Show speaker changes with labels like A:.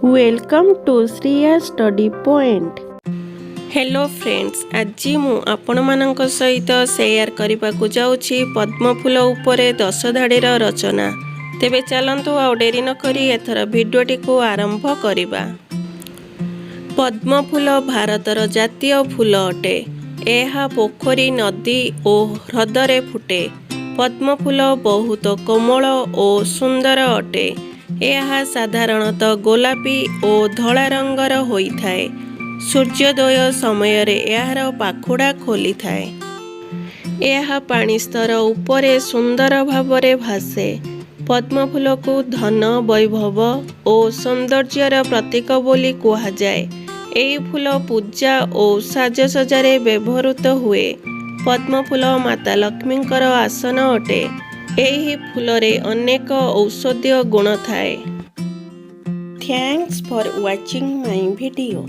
A: Welcome to Shreya study point. Hello friends, आज मु आपण मानक सहित शेयर करने को जाऊँगी पद्म फूल उपरे 10 धाड़ीर रचना। तेबे चलंतु आ डेरी न करी एथर भिडियोटी को आरंभ करिबा। पद्म फूल भारतर जातीय फूल अटे। यह पोखरी नदी और ह्रदरे फुटे। पद्म फूल बहुत कोमल और सुंदर अटे। यह साधारणतः गोलापी और धला रंगर होइथाए। सूर्योदय समय रे यार पाखुड़ा खोली थाए। यह पानी स्तर उपरे सुंदर भावरे भासे। पद्म फूल को धन वैभव और सौंदर्यर प्रतीक बोली कहा जाए। एही फूल पूजा और साजसज्जारे व्यवहृत हुए। पद्म फूल माता लक्ष्मींकर आसन अटे। एही फूलरे अनेक औषधीय गुण थाए। Thanks for watching my video.